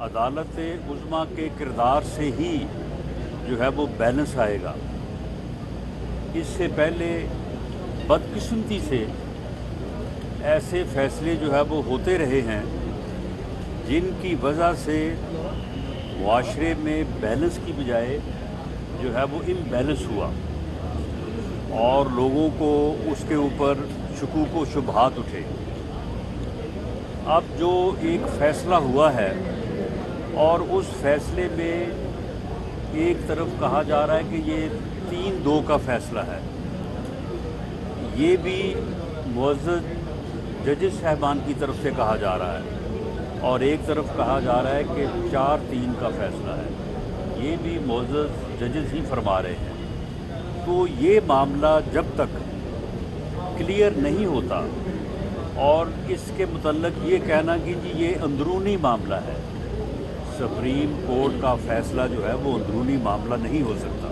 अदालत उज़्मा के किरदार से ही जो है वो बैलेंस आएगा। इससे पहले बदकिस्मती से ऐसे फैसले जो है वो होते रहे हैं जिनकी वजह से मुआशरे में बैलेंस की बजाय जो है वो इम्बैलेंस हुआ और लोगों को उसके ऊपर शकूक व शुबहात उठे। अब जो एक फ़ैसला हुआ है और उस फैसले में एक तरफ कहा जा रहा है कि ये 3-2 का फ़ैसला है, ये भी मुअज़्ज़ज़ जजेस साहबान की तरफ से कहा जा रहा है और एक तरफ कहा जा रहा है कि 4-3 का फ़ैसला है, ये भी मुअज़्ज़ज़ जजेस ही फरमा रहे हैं। तो ये मामला जब तक क्लियर नहीं होता और इसके मुतल्लक ये कहना कि जी ये अंदरूनी मामला है, सुप्रीम कोर्ट का फ़ैसला जो है वो अंदरूनी मामला नहीं हो सकता।